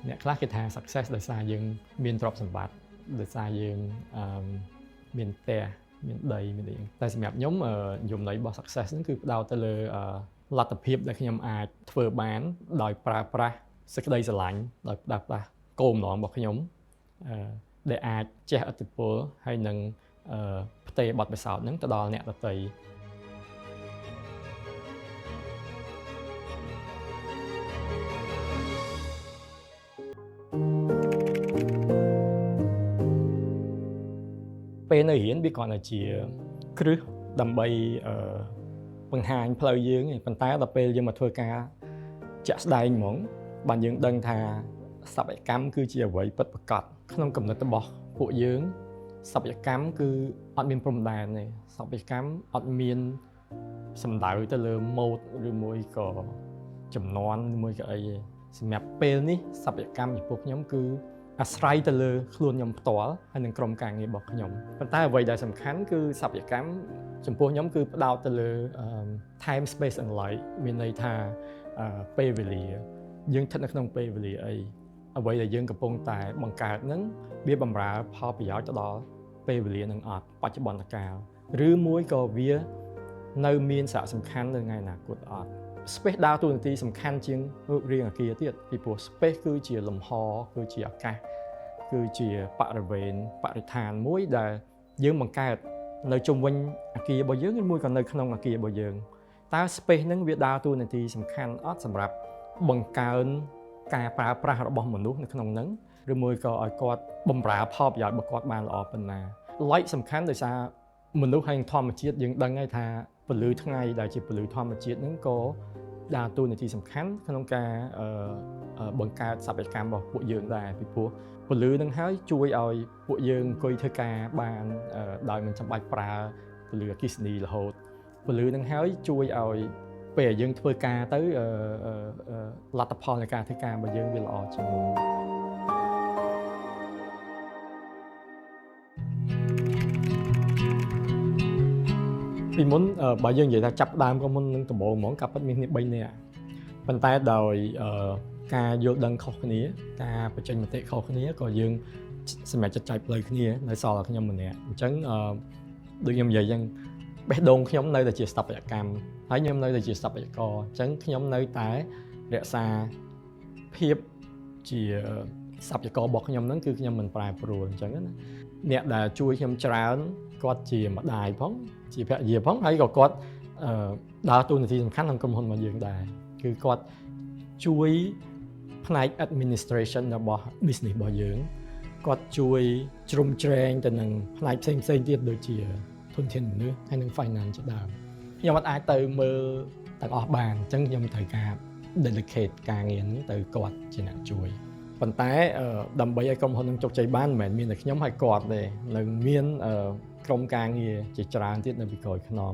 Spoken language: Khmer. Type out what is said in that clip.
អ្នកខ្លះគេថា success ដោយសារយើងមានទ្រព្យសម្បត្តិដោយសារយើងមានផ្ទះមានដីមានអីតែសម្រាប់ខ្ញុំយមន័យរបស់ success ហ្នឹងគឺផ្ដោតទៅលើលទ្ធភាពដែលខ្ញុំអាចធ្វើបានដោយប្រើប្រាស់សេចក្តីស្រឡាញ់ដោយប្រើប្រាស់គោលបំណងរបស់ខ្ញុំដែលអាចជះឥទ្ធិពលហើយនឹងផ្ទេរបទពិសោធន៍ហ្នឹងទៅដល់អ្នកដទៃពេលនៅរៀនវាគ្រាន់តែជាគ្រឹះដើម្បីបង្ហាញផ្លូវយើងប៉ុន្តែដល់ពេលយើងមកធ្វើការជាក់ស្ដែងហ្មងបានយើងដឹងថាសប្បកម្មគឺជាអ្វីពិតប្រាកដក្នុងគំនិតរបស់ពួកយើងសប្បកម្មគឺអត់មានព្រំដែនទេសប្បកម្មអត់មានសំដៅទៅលើម៉ូដឬមួយក៏ចំនួនឬមួយក៏អីទេសម្រាប់ពេលនេះសប្បកម្មចំពោះខ្ញុំគឺអាស្រ័យទៅលើខ្លួនខ្ញុំផ្ទាល់ហើយនឹងក្រុមការងាររបស់ខ្ញុំប៉ុន្តែអ្វីដែលសំខាន់គឺសប្បកម្មចំពោះខ្ញុំគឺផ្ដោតទៅលើ time space and light មានន័យថាពេលវេលាយើងស្ថិតនៅក្នុងពេលវេលាអីអ្វីដែលយើងកំពុងតែបង្កើតនឹងវាបម្រើផលប្រយោជន៍ទៅដល់ពេលវេលានឹងអត់បច្ចុប្បន្នកាលឬមួយក៏វានៅមានសារៈសំខាន់នៅថ្ងៃអនាគតអត់ space ដើរតួនាទីសំខាន់ជាងរូបរាងអគារទៀតពីព្រោះ space គឺជាលំហគឺជាឱកាសគឺជាបរិវេណបរិស្ថានមួយដែលយើងបង្កើតនៅជុំវិញអគាររបស់យើងឬមួយក៏នៅក្នុងអគាររបស់យើងតើ space ហ្នឹងវាដើរតួនាទីសំខាន់អត់សម្រាប់បង្កើនការប្រើប្រាស់របស់មនុស្សនៅក្នុងហ្នឹងឬមួយក៏ឲ្យគាត់បំរើផលប្រយោជន៍របស់គាត់បានល្អប៉ុណ្ណា light សំខាន់ដោយសារមនុស្សហើយធម្មជាតិយើងដឹងហើយថាពន្លឺថ្ងៃដែលជាពន្លឺធម្មជាតិហ្នឹងក៏ដើរតួនាទីសំខាន់ក្នុងការបង្កើតសប្បកម្មរបស់ពួកយើងដែរពីព្រោះពន្លឺហ្នឹងហើយជួយឲ្យពួកយើងអង្គុយធ្វើការបានដោយមិនចាំបាច់ប្រើពន្លឺអគ្គិសនីរហូតពន្លឺហ្នឹងហើយជួយឲ្យពេលយើងធ្វើការទៅលទ្ធផលនៃការធ្វើការរបស់យើងវាល្អជាងមុនពីមុនបើយើងនិយាយថាចាប់ដើមក៏មុននឹងដំបូងហ្មងក៏ពិតមានគ្នា3នាក់ប៉ុន្តែដោយការយល់ដឹងខុសគ្នាការបញ្ចេញមតិខុសគ្នាក៏យើងសម្រេចចិត្តចែកផ្លូវគ្នានៅសល់តែខ្ញុំម្នាក់អញ្ចឹងដូចខ្ញុំនិយាយអញ្ចឹងបេះដូងខ្ញុំនៅតែជាស្ថាបត្យកម្មហើយខ្ញុំនៅតែជាស្ថាបត្យករអញ្ចឹងខ្ញុំនៅតែរក្សាភាពជាស្ថាបត្យកររបស់ខ្ញុំហ្នឹងគឺខ្ញុំមិនប្រែប្រួលអញ្ចឹងណាអ្នកដែលជួយខ្ញុំច្រើនគាត់ជាម្ដាយផងជាភរិយាផងហើយក៏គាត់ដើរតួនាទីសំខាន់ក្នុងក្រុមហ៊ុនរបស់យើងដែរគឺគាត់ជួយផ្នែក administration របស់ business របស់យើងគាត់ជួយជ្រោមជ្រែងទៅនឹងផ្នែកផ្សេងៗទៀតដូចជាធនធានមនុស្សហើយនិង finance ជាដើមខ្ញុំអាចទៅមើលទាំងអស់បានអញ្ចឹងខ្ញុំត្រូវការ delegate ការងារហ្នឹងទៅគាត់ជាអ្នកជួយប៉ុន្តែដើម្បីឲ្យក្រុមហ៊ុននឹងជោគជ័យបានមិនមែនមានតែខ្ញុំហើយគាត់ទេនៅមានក្រុមការងារជាច្រើនទៀតនៅពីក្រោយខ្នង